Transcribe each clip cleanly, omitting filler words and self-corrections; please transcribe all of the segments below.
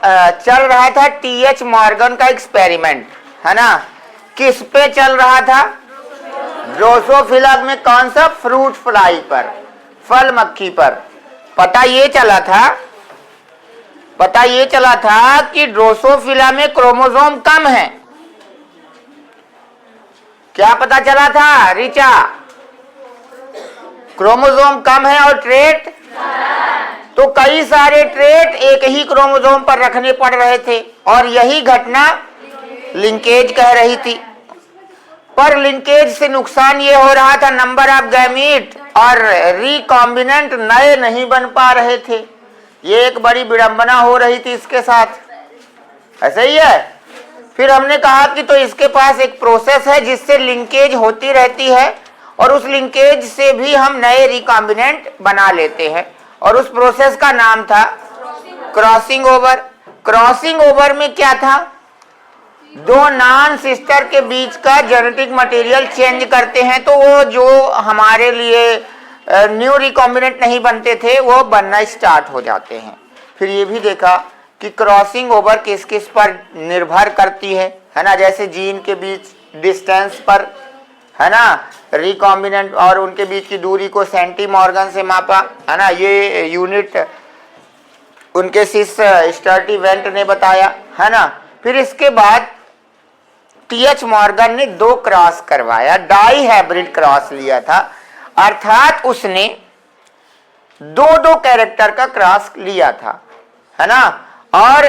चल रहा था टीएच मॉर्गन का एक्सपेरिमेंट, है ना। किस पे चल रहा था? ड्रोसोफिला में। कौन सा? फ्रूट फ्लाई पर, फल मक्खी पर। पता ये चला था कि ड्रोसोफिला में क्रोमोसोम कम है। क्या पता चला था रिचा? क्रोमोसोम कम है और ट्रेट, तो कई सारे ट्रेट एक ही क्रोमोसोम पर रखने पड़ रहे थे और यही घटना लिंकेज कह रही थी। पर लिंकेज से नुकसान ये हो रहा था, नंबर ऑफ गैमीट और रिकॉम्बिनेंट नए नहीं बन पा रहे थे। ये एक बड़ी विडंबना हो रही थी इसके साथ, ऐसा ही है। फिर हमने कहा कि तो इसके पास एक प्रोसेस है जिससे लिंकेज होती रहती है और उस लिंकेज से भी हम नए रिकॉम्बिनेंट बना लेते हैं, और उस प्रोसेस का नाम था क्रॉसिंग ओवर। क्रॉसिंग ओवर में क्या था? दो नॉन सिस्टर के बीच का जेनेटिक मटेरियल चेंज करते हैं, तो वो जो हमारे लिए न्यू रिकॉम्बिनेंट नहीं बनते थे वो बनना स्टार्ट हो जाते हैं। फिर ये भी देखा कि क्रॉसिंग ओवर किस किस पर निर्भर करती है ना। जैसे जीन के बीच डिस्टेंस पर, है ना, रिकॉम्बिनेंट और उनके बीच की दूरी को सेंटीमॉर्गन से मापा, है ना। ये यूनिट उनके सिस स्टर्टीवेंट ने बताया, है ना। फिर इसके बाद टीएच मॉर्गन ने 2 क्रॉस करवाया, डाई हाइब्रिड क्रॉस लिया था, अर्थात उसने 2 कैरेक्टर का क्रॉस लिया था, है ना। और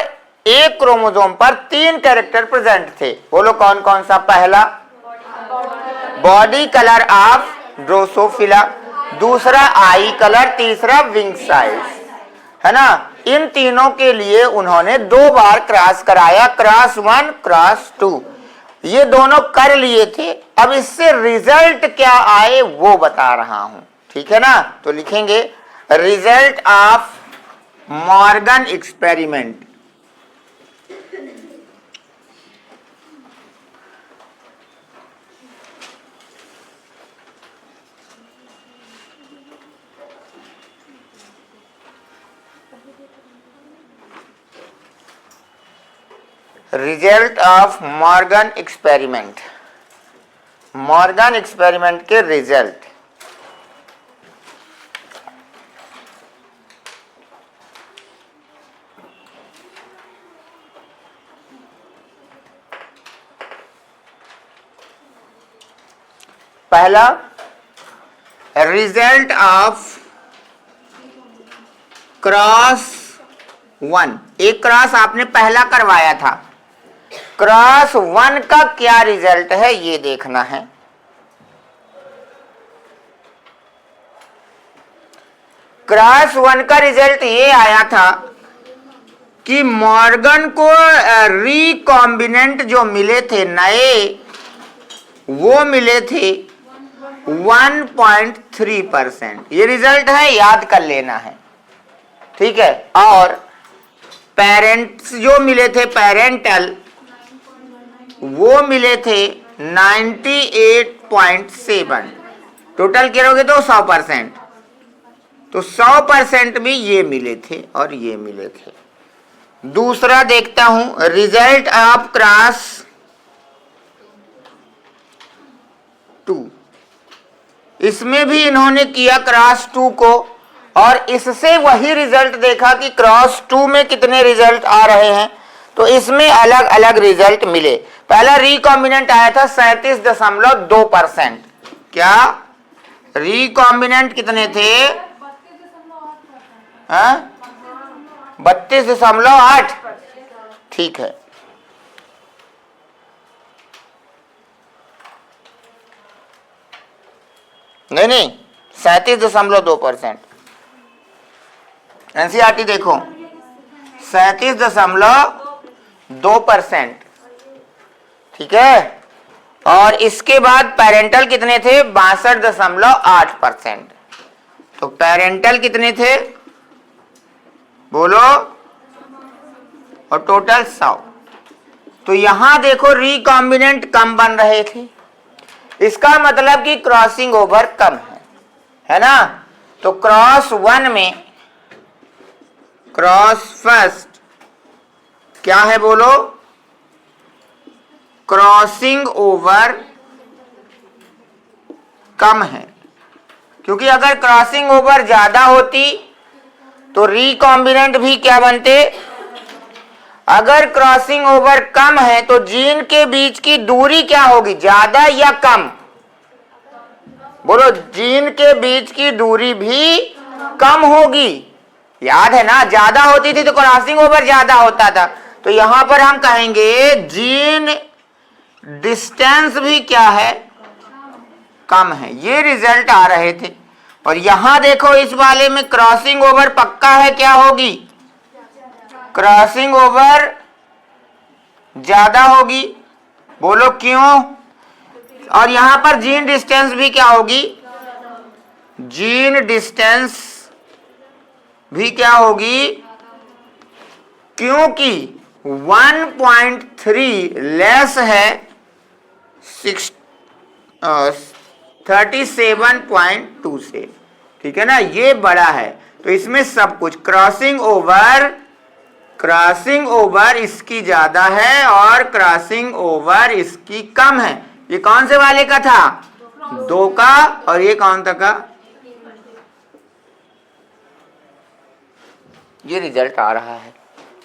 एक क्रोमोसोम पर 3 कैरेक्टर प्रेजेंट थे। बोलो कौन कौन सा? पहला बॉडी कलर ऑफ ड्रोसोफिला, दूसरा आई कलर, तीसरा विंग साइज, है ना। इन तीनों के लिए उन्होंने 2 बार क्रॉस कराया, क्रॉस 1 क्रॉस 2। ये दोनों कर लिए थे। अब इससे रिजल्ट क्या आए वो बता रहा हूं, ठीक है ना। तो लिखेंगे result of Morgan experiment. Result of Morgan experiment, Morgan experiment के रिजल्ट। पहला रिजल्ट ऑफ क्रॉस 1, एक क्रॉस आपने पहला करवाया था, क्रॉस 1 का क्या रिजल्ट है ये देखना है। क्रॉस 1 का रिजल्ट ये आया था कि मॉर्गन को रिकॉम्बिनेंट जो मिले थे नए, वो मिले थे 1.3%। ये रिजल्ट है, याद कर लेना है, ठीक है। और पेरेंट्स जो मिले थे पेरेंटल, वो मिले थे 98.7। टोटल करोगे तो 100%, तो 100% भी ये मिले थे और ये मिले थे। दूसरा देखता हूं रिजल्ट ऑफ क्रॉस 2। इसमें भी इन्होंने किया क्रॉस 2 को, और इससे वही रिजल्ट देखा कि क्रॉस 2 में कितने रिजल्ट आ रहे हैं, तो इसमें अलग अलग रिजल्ट मिले। पहला रिकॉम्बिनेंट आया था 37.2%। क्या रिकॉम्बिनेंट कितने थे? 32.8, ठीक है। नहीं 37.2%। एनसीईआरटी देखो 37.2%, ठीक है। और इसके बाद पेरेंटल कितने थे? 62.8%। तो पेरेंटल कितने थे बोलो? और टोटल 100। तो यहां देखो रिकॉम्बिनेंट कम बन रहे थे, इसका मतलब कि क्रॉसिंग ओवर कम है ना। तो क्रॉस 1 में, क्रॉस फर्स्ट क्या है बोलो? क्रॉसिंग ओवर कम है, क्योंकि अगर क्रॉसिंग ओवर ज्यादा होती तो रिकॉम्बिनेंट भी क्या बनते? अगर क्रॉसिंग ओवर कम है तो जीन के बीच की दूरी क्या होगी, ज्यादा या कम? बोलो, जीन के बीच की दूरी भी कम होगी। याद है ना, ज्यादा होती थी तो क्रॉसिंग ओवर ज्यादा होता था, तो यहां पर हम कहेंगे जीन डिस्टेंस भी क्या है? कम है। ये रिजल्ट आ रहे थे। और यहां देखो इस वाले में क्रॉसिंग ओवर पक्का है, क्या होगी? क्रॉसिंग ओवर ज्यादा होगी। बोलो क्यों? और यहां पर जीन डिस्टेंस भी क्या होगी? जीन डिस्टेंस भी क्या होगी? क्योंकि 1.3 लेस है 37.2 से, ठीक है ना, ये बड़ा है। तो इसमें सब कुछ क्रॉसिंग ओवर इसकी ज्यादा है और क्रॉसिंग ओवर इसकी कम है। ये कौन से वाले का था? 2 का। और ये कौन सा का? ये रिजल्ट आ रहा है,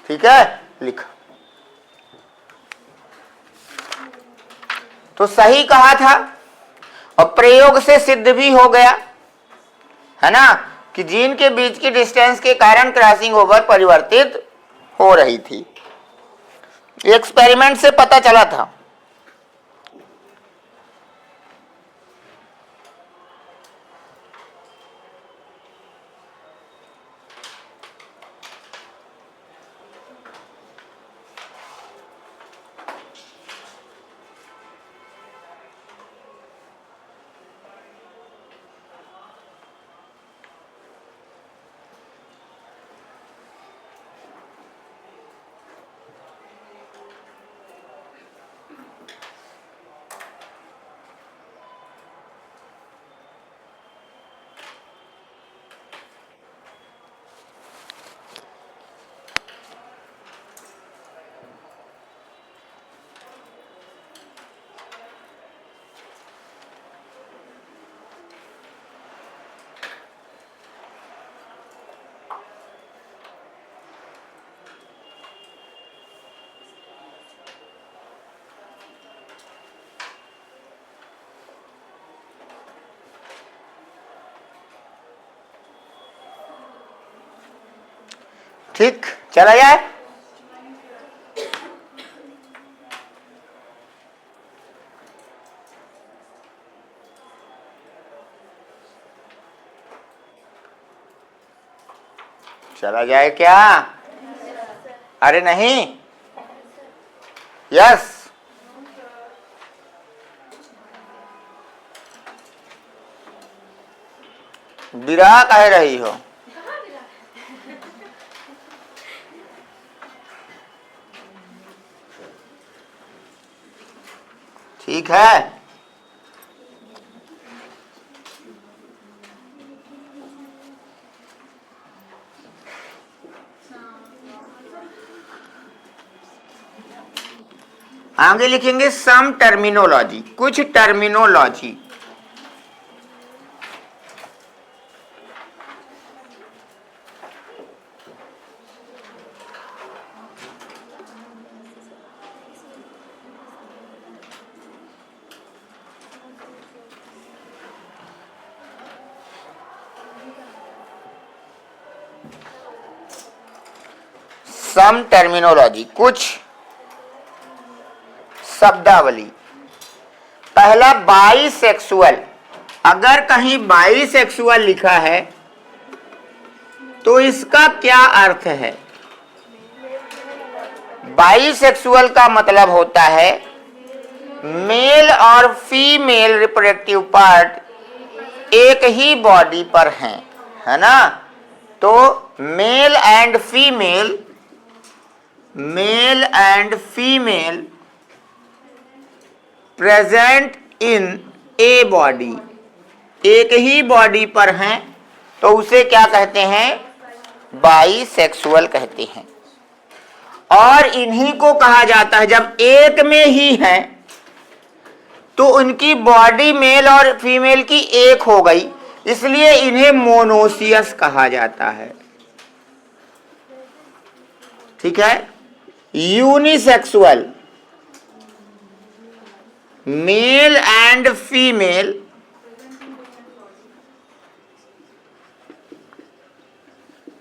ठीक है, लिखा। तो सही कहा था और प्रयोग से सिद्ध भी हो गया, है ना, कि जीन के बीच की डिस्टेंस के कारण क्रॉसिंग ओवर परिवर्तित हो रही थी। एक्सपेरिमेंट से पता चला था। ठीक, चला जाए। चला जाए क्या? अरे नहीं, यस। विरह कह रही हो? ठीक है, आगे लिखेंगे सम टर्मिनोलॉजी, कुछ टर्मिनोलॉजी। सम टर्मिनोलॉजी, कुछ शब्दावली। पहला बाइसेक्सुअल। अगर कहीं बाइसेक्सुअल लिखा है तो इसका क्या अर्थ है? बाइसेक्सुअल का मतलब होता है मेल और फीमेल रिप्रोडक्टिव पार्ट एक ही बॉडी पर हैं, है ना। तो male and female present in a body, एक ही बॉडी पर हैं, तो उसे क्या कहते हैं? बाइसेक्सुअल कहते हैं। और इन्हीं को कहा जाता है, जब एक में ही है तो उनकी बॉडी मेल और फीमेल की एक हो गई, इसलिए इन्हें मोनोसियस कहा जाता है। ठीक है। Unisexual, male and female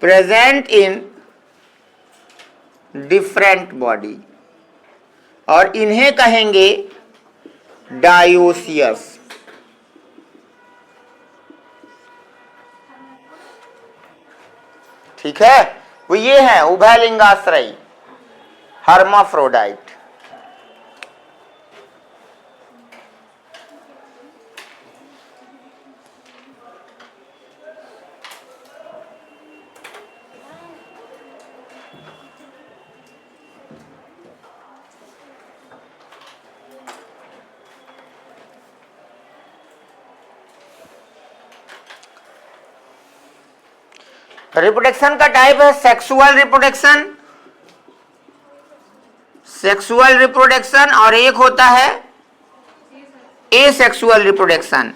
present in different body, और इन्हें कहेंगे डायोसियस। ठीक है। वो ये है उभयलिंगाश्रयी, हर्माफ्रोडाइट। रिप्रोडक्शन का टाइप है सेक्सुअल रिप्रोडक्शन, सेक्सुअल रिप्रोडक्शन, और एक होता है एसेक्सुअल रिप्रोडक्शन।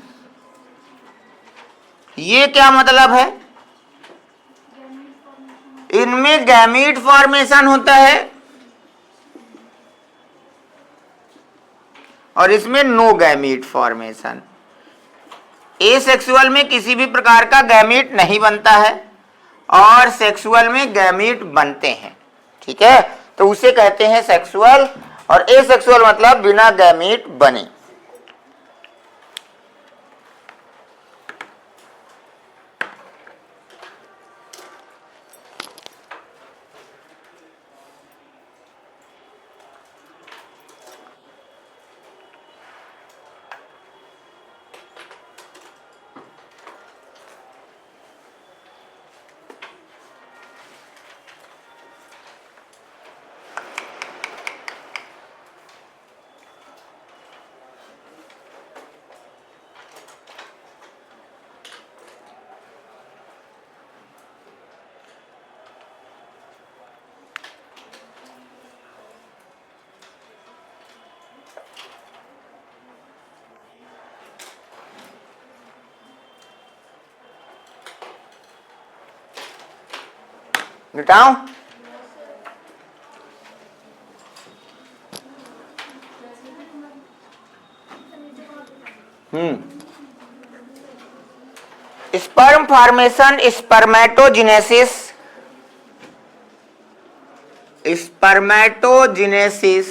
ये क्या मतलब है? इनमें गैमीट फॉर्मेशन होता है और इसमें नो गैमीट फॉर्मेशन। एसेक्सुअल में किसी भी प्रकार का गैमीट नहीं बनता है और सेक्सुअल में गैमीट बनते हैं। ठीक है, तो उसे कहते हैं सेक्सुअल, और एसेक्सुअल मतलब बिना गैमीट बने। मिटाऊं? Sperm formation, spermatogenesis, spermatogenesis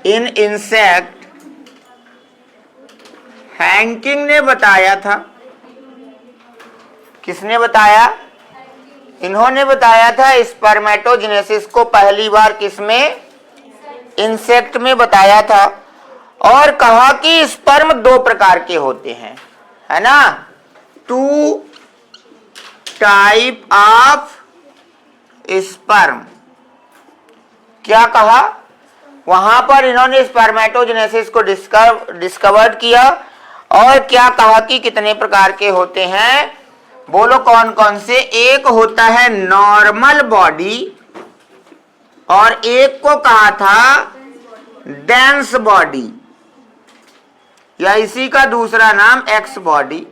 in insect, Henking ने बताया था। किसने बताया? इन्होंने बताया था स्पर्मेटोजेनेसिस को पहली बार किसमें? इंसेक्ट में बताया था, और कहा कि स्पर्म दो प्रकार के होते हैं, है ना, 2 टाइप ऑफ स्पर्म। क्या कहा? वहां पर इन्होंने स्पर्मेटोजेनेसिस को डिस्कवर्ड किया, और क्या कहा कि कितने प्रकार के होते हैं? बोलो कौन कौन से? एक होता है नॉर्मल बॉडी, और एक को कहा था डेंस बॉडी, या इसी का दूसरा नाम एक्स बॉडी।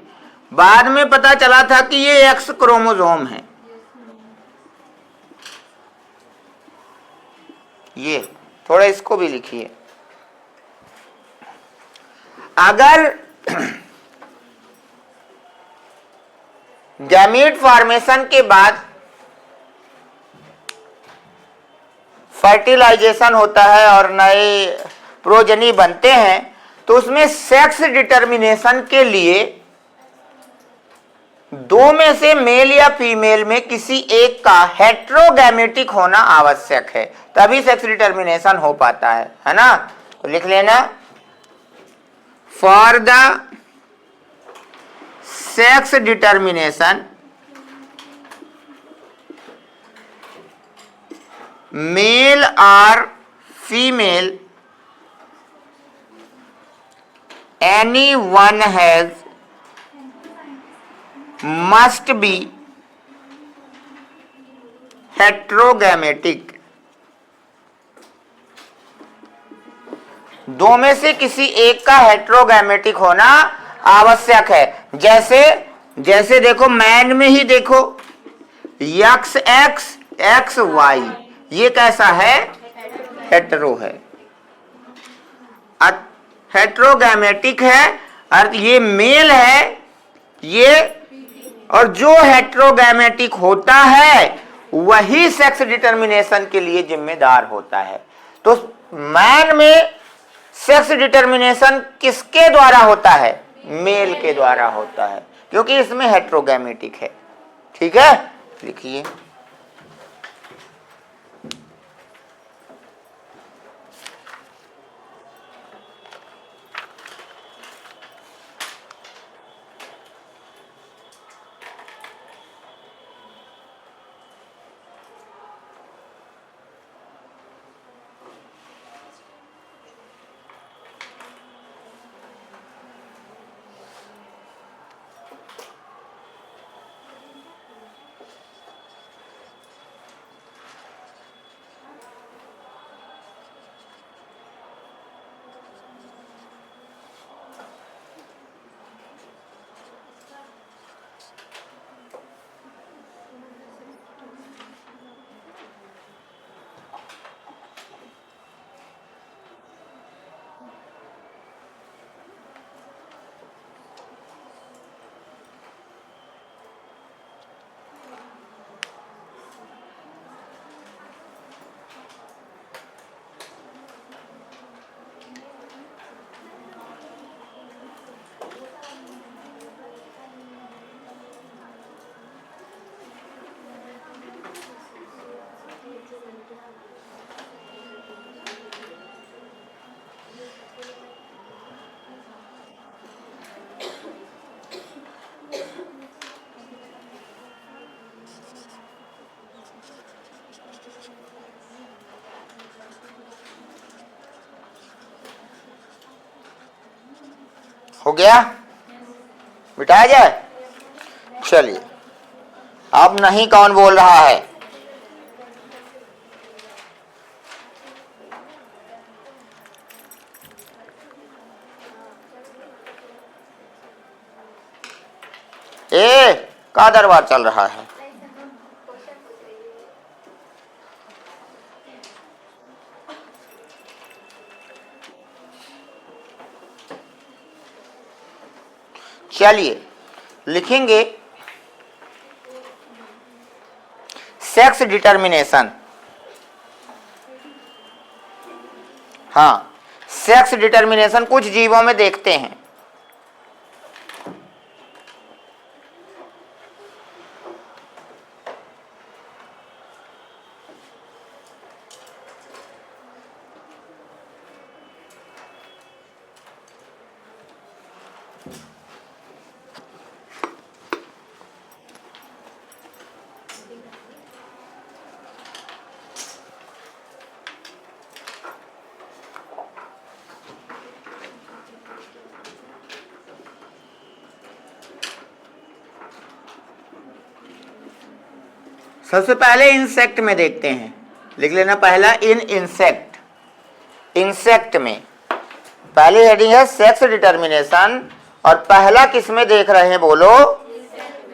बाद में पता चला था कि ये एक्स क्रोमोसोम है। ये थोड़ा इसको भी लिखिए। अगर गैमीट फॉर्मेशन के बाद फर्टिलाइजेशन होता है और नए प्रोजनी बनते हैं, तो उसमें सेक्स डिटर्मिनेशन के लिए दो में से मेल या फीमेल में किसी एक का हेट्रोगैमेटिक होना आवश्यक है, तभी सेक्स डिटर्मिनेशन हो पाता है ना। तो लिख लेना, for the sex determination male और female anyone has must be heterogametic. दो में से किसी एक का हेट्रोगैमेटिक होना आवश्यक है। जैसे जैसे देखो मैन में ही देखो, एक्स एक्स एक्स वाई, ये कैसा है? हेट्रो है, हेट्रोगैमेटिक है, अर्थ ये मेल है ये। और जो हेट्रोगैमेटिक होता है वही सेक्स डिटर्मिनेशन के लिए जिम्मेदार होता है। तो मैन में सेक्स डिटर्मिनेशन किसके द्वारा होता है? मेल के द्वारा होता है, क्योंकि इसमें हेट्रोगैमेटिक है। ठीक है, लिखिए। हो गया, मिटाया जाए। चलिए, अब नहीं कौन बोल रहा है? ए का दरबार चल रहा है? चलिए लिखेंगे सेक्स डिटर्मिनेशन। हाँ, सेक्स डिटर्मिनेशन कुछ जीवों में देखते हैं। सबसे पहले इंसेक्ट में देखते हैं, लिख लेना पहला इन इंसेक्ट। इंसेक्ट में पहली हेडिंग है सेक्स डिटर्मिनेशन, और पहला किस में देख रहे हैं बोलो?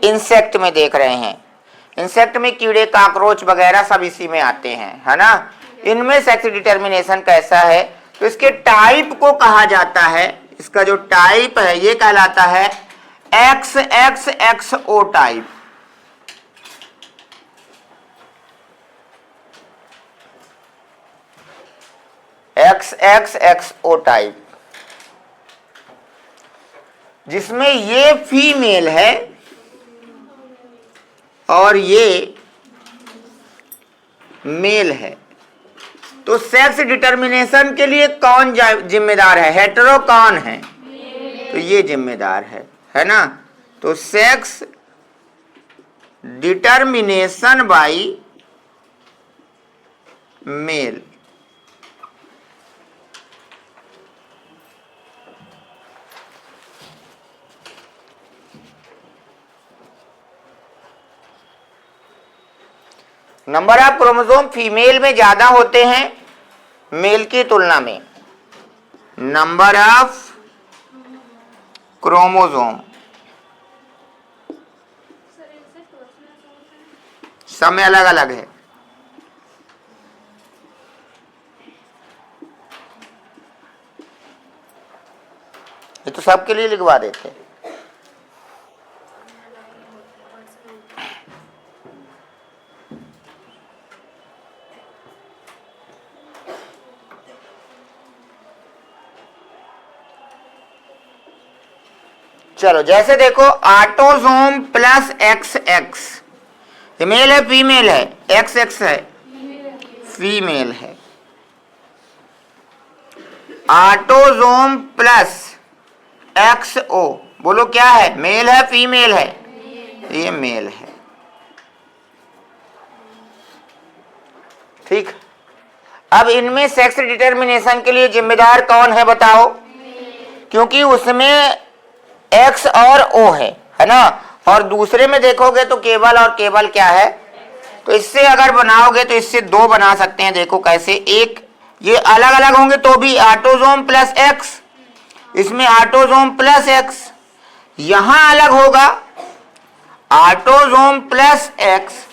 इंसेक्ट में देख रहे हैं। इंसेक्ट में कीड़े काकरोच वगैरह सब इसी में आते हैं, है ना। इनमें सेक्स डिटर्मिनेशन कैसा है? तो इसके टाइप को कहा जाता है, इसका जो टाइप है ये कहलाता है XXXO टाइप। XXXO टाइप, जिसमें ये फीमेल है और ये मेल है। तो सेक्स डिटर्मिनेशन के लिए कौन जिम्मेदार है? हेटेरो कौन है? तो ये जिम्मेदार है ना। तो sex determination by male. Number of chromosome female में ज्यादा होते हैं मेल की तुलना में। नंबर ऑफ क्रोमोसोम सब में अलग अलग है। ये तो सबके लिए लिखवा देते हैं। चलो जैसे देखो ऑटोसोम प्लस एक्स एक्स, ये मेल है फीमेल है? एक्स एक्स है, फीमेल है। ऑटोसोम प्लस एक्स ओ, बोलो क्या है, मेल है फीमेल है? ये मेल है। ठीक, अब इनमें सेक्स डिटर्मिनेशन के लिए जिम्मेदार कौन है बताओ? क्योंकि उसमें एक्स और ओ है ना, और दूसरे में देखोगे तो केवल और केवल क्या है? तो इससे अगर बनाओगे तो इससे दो बना सकते हैं। देखो कैसे, एक ये अलग अलग होंगे तो भी ऑटोसोम प्लस एक्स, इसमें ऑटोसोम प्लस एक्स, यहां अलग होगा ऑटोसोम प्लस एक्स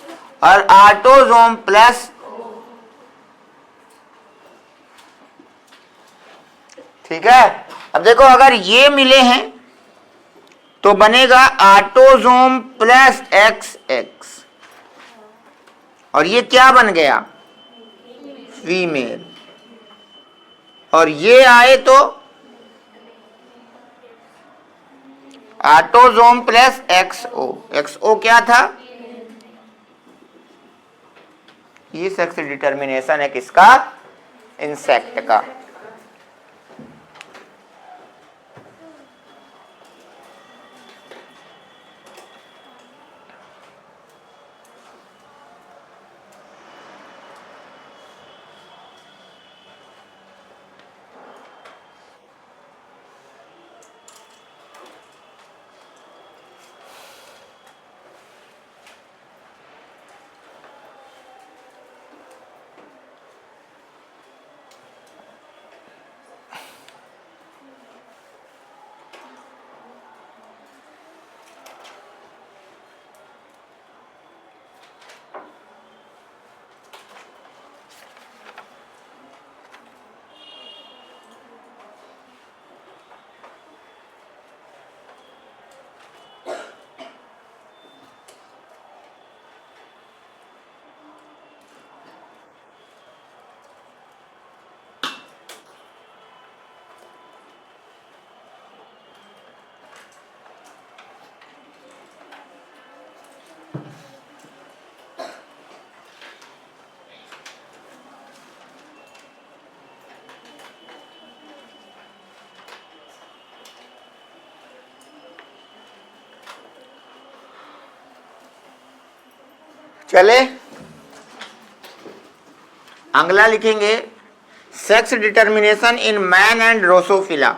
और ऑटोसोम प्लस। ठीक है, अब देखो अगर ये मिले हैं तो बनेगा ऑटोसोम प्लस एक्स एक्स, और ये क्या बन गया, फीमेल। और ये आए तो ऑटोसोम प्लस एक्स ओ, एक्स ओ क्या था? ये सेक्स डिटर्मिनेशन है किसका? इंसेक्ट का। चले अगला लिखेंगे, sex determination in man and Drosophila.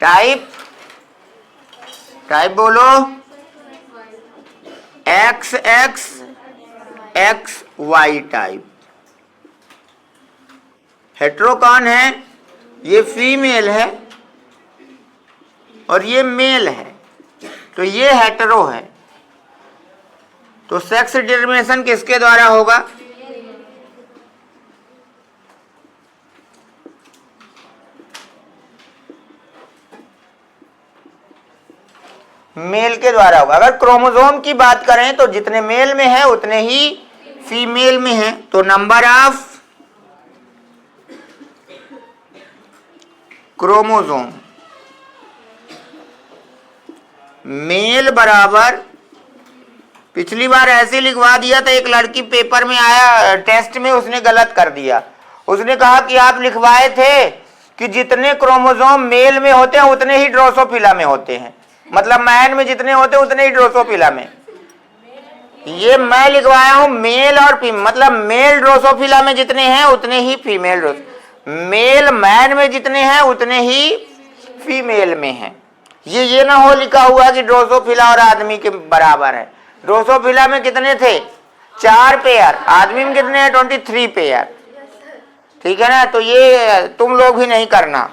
Type, type बोलो, X X X Y type. Hetero कौन है? ये फीमेल है और ये मेल है, तो ये हेटेरो है। तो सेक्स डिटर्मिनेशन किसके द्वारा होगा? मेल के द्वारा होगा। अगर क्रोमोसोम की बात करें तो जितने मेल में है उतने ही फीमेल में है। तो नंबर ऑफ क्रोमोसोम मेल बराबर पिछली बार ऐसे लिखवा दिया था, एक लड़की पेपर में आया टेस्ट में, उसने गलत कर दिया। उसने कहा कि आप लिखवाए थे कि जितने क्रोमोसोम मेल में होते हैं उतने ही ड्रोसोफिला में होते हैं, मतलब मैन में जितने होते हैं उतने ही ड्रोसोफिला में। ये मैं लिखवाया हूं मेल और फीमेल, मतलब मेल ड्रोसोफिला में जितने हैं उतने ही फीमेल मेल मैन में जितने हैं उतने ही फीमेल में हैं। ये ना हो लिखा हुआ कि ड्रोसोफिला और आदमी के बराबर है। ड्रोसोफिला में कितने थे? 4 पेयर, आदमी में कितने हैं? 23 पेयर। ठीक है ना, तो ये तुम लोग भी नहीं करना।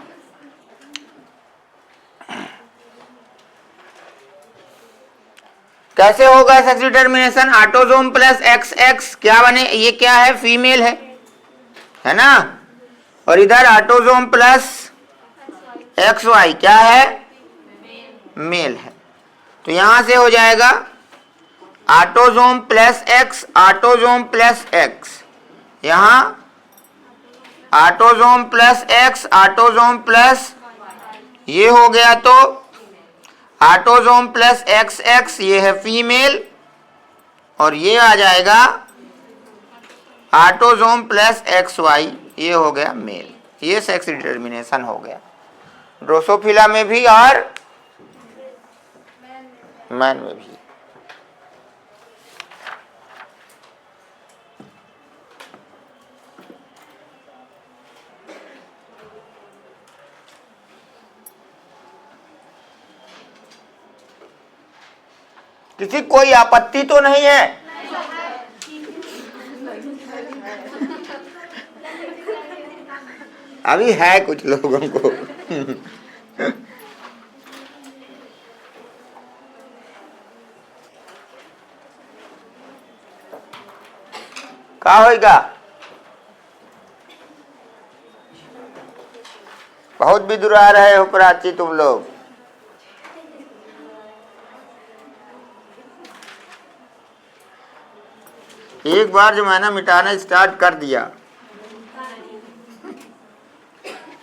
कैसे होगा sex determination? Autosome plus XX क्या बने? ये क्या है? फीमेल है ना, और इधर ऑटोसोम प्लस XY क्या है? मेल है। तो यहां से हो जाएगा autosome plus X, autosome plus X, यहां autosome plus X, autosome plus, ये हो गया तो ऑटोसोम प्लस XX, ये है फीमेल, और ये आ जाएगा ऑटोसोम प्लस XY, ये हो गया मेल। ये सेक्स डिटर्मिनेशन हो गया ड्रोसोफिला में भी और मैन में भी। किसी कोई आपत्ति तो नहीं है? अभी है कुछ लोगों को। क्या होगा? बहुत बिदुरा रहे हो प्राची तुम लोग। एक बार जो मैंने मिटाना स्टार्ट कर दिया।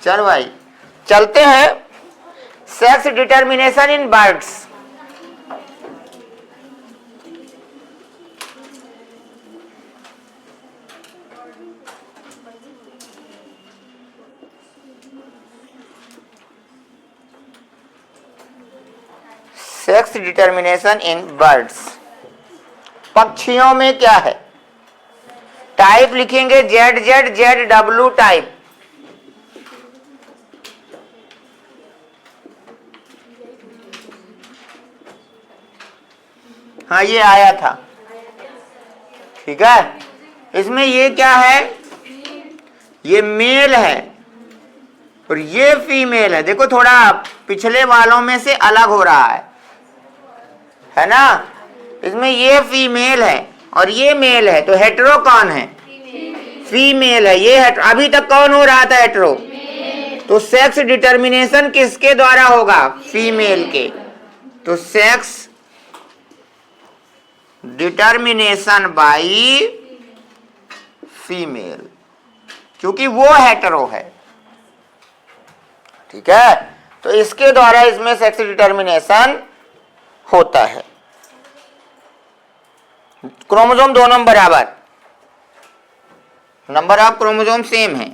चल भाई चलते हैं। Sex determination in birds. Sex determination in birds. पक्षियों में क्या है? टाइप लिखेंगे ZZ ZW टाइप। हाँ ये आया था, ठीक है। इसमें ये क्या है? ये मेल है और ये फीमेल है। देखो थोड़ा पिछले वालों में से अलग हो रहा है ना। इसमें ये फीमेल है और ये मेल है, तो हेटेरो कौन है? फीमेल है। ये अभी तक कौन हो रहा था? हेटेरो। तो सेक्स डिटर्मिनेशन किसके द्वारा होगा? फीमेल के। तो सेक्स डिटर्मिनेशन बाई फीमेल, क्योंकि वो हेटेरो है, ठीक है। तो इसके द्वारा इसमें सेक्स डिटर्मिनेशन होता है। क्रोमोसोम दोनों बराबर, नंबर ऑफ क्रोमोसोम सेम है।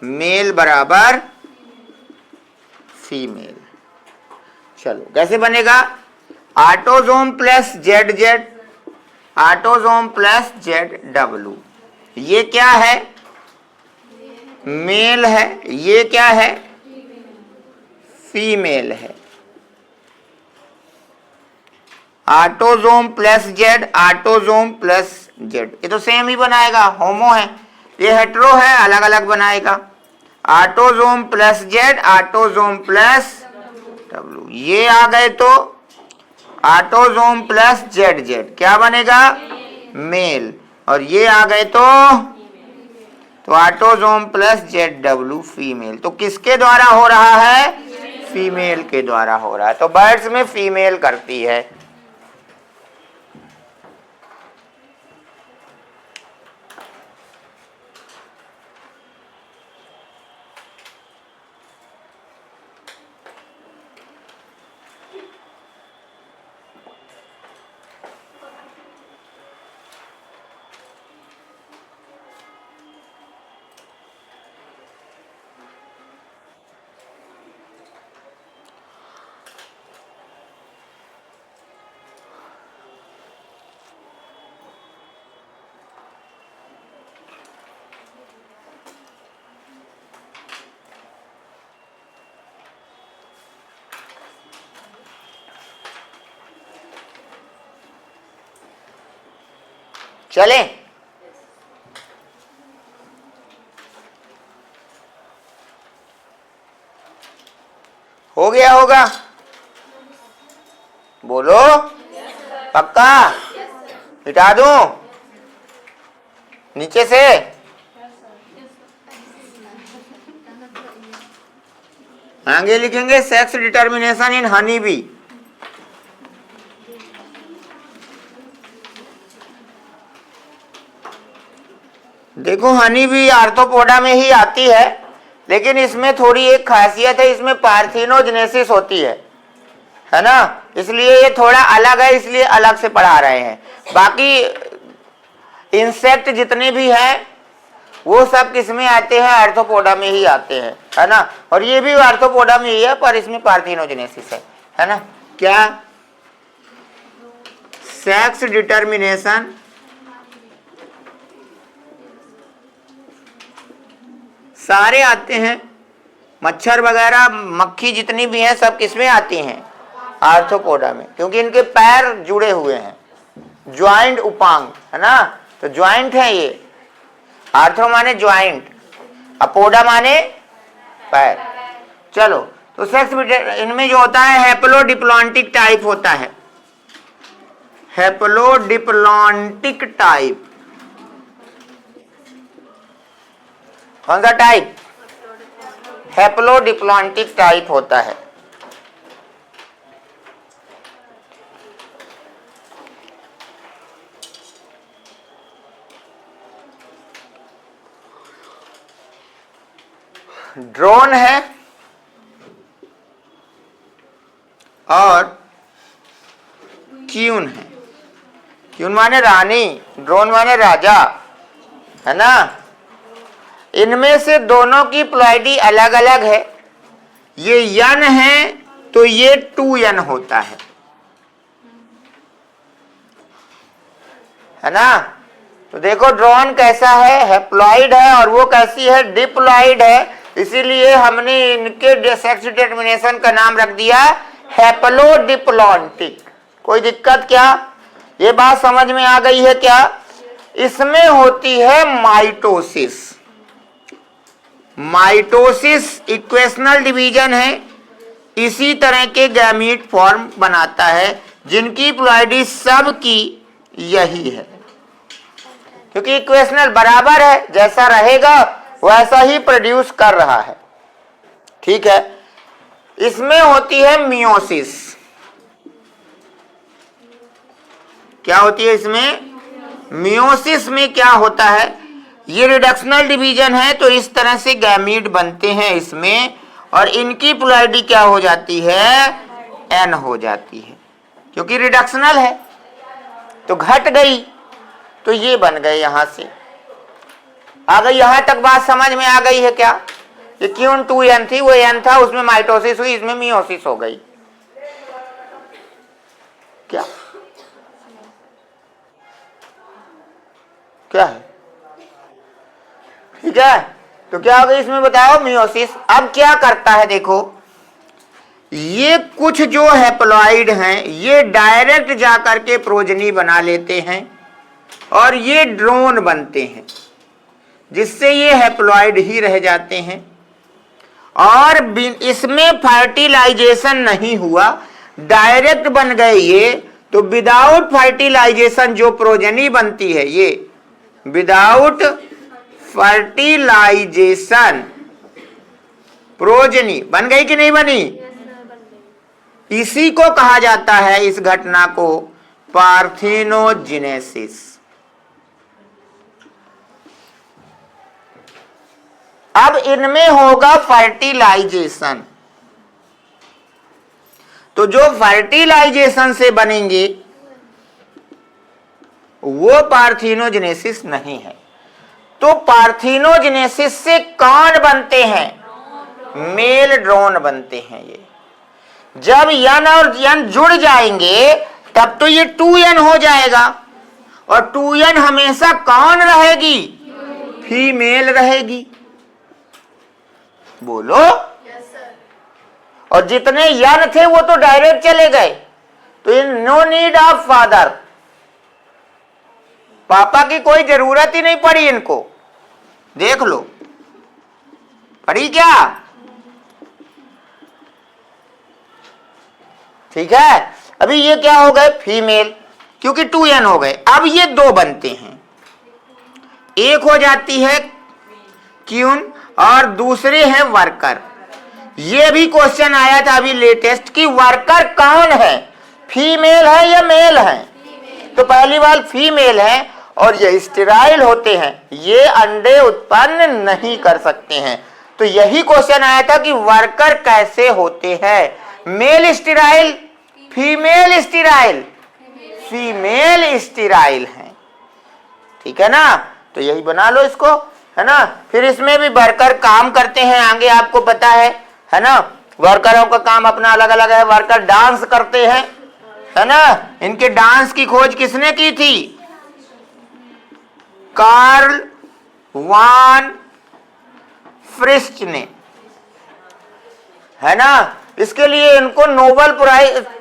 मेल बराबर फीमेल। चलो कैसे बनेगा? Autosome plus ZZ, autosome plus ZW। ये क्या है? मेल है। ये क्या है? फीमेल है। Autosome plus Z, autosome plus Z, ये तो सेम ही बनाएगा, होमो है। ये हेटेरो है, अलग अलग बनाएगा। Autosome plus Z, autosome plus W, ये आ गए तो ऑटोसोम प्लस ZZ क्या बनेगा? मेल। और ये आ गए तो ऑटोसोम प्लस ZW फीमेल। तो किसके द्वारा हो रहा है? फीमेल के द्वारा हो रहा है। तो बर्ड्स में फीमेल करती है। चले? हो गया होगा? बोलो। पक्का? मिटा दूं नीचे से? आगे लिखेंगे सेक्स डिटर्मिनेशन इन हनी बी। देखो हनी बी आर्थ्रोपोडा में ही आती है, लेकिन इसमें थोड़ी एक खासियत है, इसमें पार्थिनोजेनेसिस होती है ना, इसलिए ये थोड़ा अलग है, इसलिए अलग से पढ़ा रहे हैं। बाकी इंसेक्ट जितने भी हैं वो सब किस में आते हैं? आर्थ्रोपोडा में ही आते हैं, है ना। और ये भी आर्थ्रोपोडा में ही है, पर इसमें पार्थिनोजेनेसिस है ना। क्या? सेक्स डिटर्मिनेशन सारे आते हैं, मच्छर वगैरह मक्खी जितनी भी हैं सब किसमें आती हैं? आर्थ्रोपोडा में, क्योंकि इनके पैर जुड़े हुए हैं, ज्वाइंट उपांग, है ना। तो ज्वाइंट है ये, आर्थ्रो माने ज्वाइंट, अपोडा माने पैर। चलो, तो सेक्स इनमें जो होता है हैप्लोडिप्लॉन्टिक टाइप होता है, हैप्लोडिप्लॉन्टिक टाइप। कौन सा टाइप? हैप्लोडिप्लॉन्टिक टाइप होता है। ड्रोन है और क्यून है। क्यून माने रानी, ड्रोन माने राजा, है ना। इनमें से दोनों की प्लॉइडी अलग अलग है। ये यन है तो ये 2n होता है ना। तो देखो ड्रोन कैसा है? हैप्लॉइड है, और वो कैसी है? डिप्लॉइड है। इसीलिए हमने इनके सेक्स डिटर्मिनेशन का नाम रख दिया हैप्लोडिप्लॉन्टिक। कोई दिक्कत क्या? ये बात समझ में आ गई है क्या? इसमें होती है माइटोसिस। माइटोसिस इक्वेशनल डिवीजन है, इसी तरह के गैमीट फॉर्म बनाता है, जिनकी प्लॉइडी सब की यही है, क्योंकि इक्वेशनल बराबर है, जैसा रहेगा वैसा ही प्रोड्यूस कर रहा है। ठीक है। इसमें होती है मियोसिस। क्या होती है इसमें? मियोसिस में क्या होता है? ये रिडक्शनल डिवीजन है, तो इस तरह से गैमीट बनते हैं इसमें, और इनकी प्लॉइडी क्या हो जाती है? n हो जाती है, क्योंकि रिडक्शनल है तो घट गई, तो ये बन गए। यहां से आ गई, यहां तक बात समझ में आ गई है क्या? ये क्यों 2n थी, वो n था, उसमें माइटोसिस हुई, इसमें मियोसिस हो गई। क्या क्या है? ठीक है। तो क्या हो गई इसमें बताओ? मियोसिस। अब क्या करता है देखो, ये कुछ जो हैप्लॉइड हैं ये डायरेक्ट जाकर के प्रोजनी बना लेते हैं, और ये ड्रोन बनते हैं, जिससे ये हैप्लॉइड ही रह जाते हैं, और इसमें फर्टिलाइजेशन नहीं हुआ, डायरेक्ट बन गए ये। तो विदाउट फर्टिलाइजेशन जो प्रोजनी बनती है, ये विदाउट फर्टिलाइजेशन प्रोजनी बन गई कि नहीं बनी? इसी को कहा जाता है, इस घटना को, पार्थिनोजेनेसिस। अब इनमें होगा फर्टिलाइजेशन, तो जो फर्टिलाइजेशन से बनेंगे वो पार्थिनोजेनेसिस नहीं है। तो पार्थिनोजेनेसिस से कौन बनते हैं? मेल ड्रोन बनते हैं। ये जब यन और यन जुड़ जाएंगे तब तो ये 2n हो जाएगा, और 2n हमेशा कौन रहेगी? फीमेल रहेगी। बोलो। और जितने यन थे वो तो डायरेक्ट चले गए, तो नो नीड ऑफ फादर, पापा की कोई जरूरत ही नहीं पड़ी इनको, देख लो, पड़ी क्या? ठीक है। अभी ये क्या हो गए? फीमेल, क्योंकि 2n हो गए। अब ये दो बनते हैं, एक हो जाती है क्यून और दूसरे हैं वर्कर। ये भी क्वेश्चन आया था अभी लेटेस्ट कि वर्कर कौन है, फीमेल है या मेल है? तो पहली बात फीमेल है और ये स्टेराइल होते हैं, ये अंडे उत्पन्न नहीं कर सकते हैं। तो यही क्वेश्चन आया था कि वर्कर कैसे होते हैं, male sterile, female sterile, female sterile है। ठीक है ना? तो यही बना लो इसको, है ना? फिर इसमें भी वर्कर काम करते हैं, आगे आपको पता है ना? वर्करों का काम अपना अलग अलग है। वर्कर डांस करते हैं, है ना? इनके डांस की खोज किसने की थी? कार्ल वान फ्रिस्ट ने, है ना? इसके लिए इनको नोबेल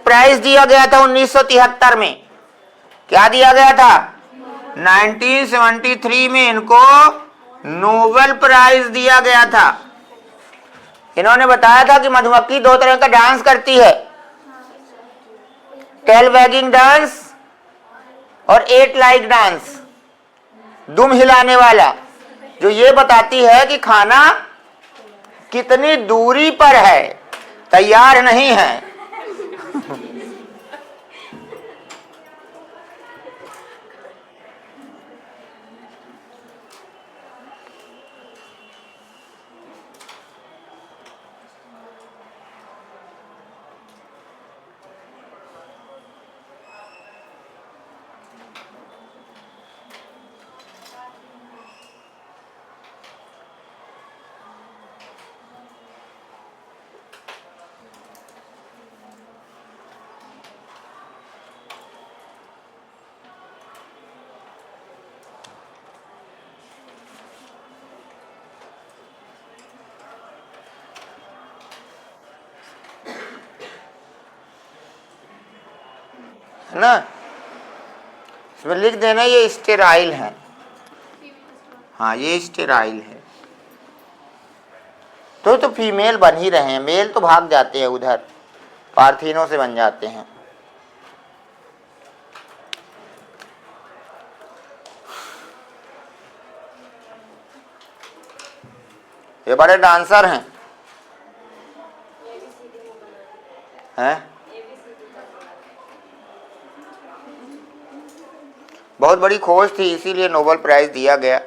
प्राइज दिया गया था 1973 में। क्या दिया गया था? 1973 में इनको नोबेल प्राइज दिया गया था। इन्होंने बताया था कि मधुमक्खी दो तरह का डांस करती है, टेल वैगिंग डांस और एट लाइक डांस, दुम हिलाने वाला, जो ये बताती है कि खाना कितनी दूरी पर है, तैयार नहीं है। है ना? इसमें लिख देना ये स्टेराइल है। हाँ, ये स्टेराइल है। तो फीमेल बन ही रहे हैं, मेल तो भाग जाते हैं उधर, पार्थिनों से बन जाते हैं। ये बड़े डांसर हैं, हैं? बहुत बड़ी खोज थी, इसीलिए नोबेल प्राइज दिया गया।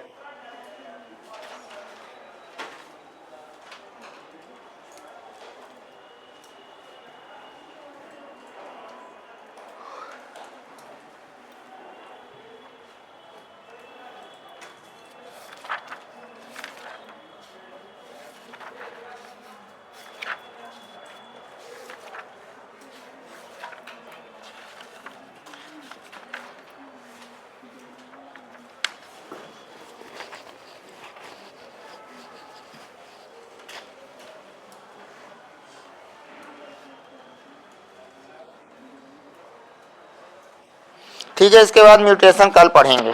ठीक है, इसके बाद म्यूटेशन कल पढ़ेंगे।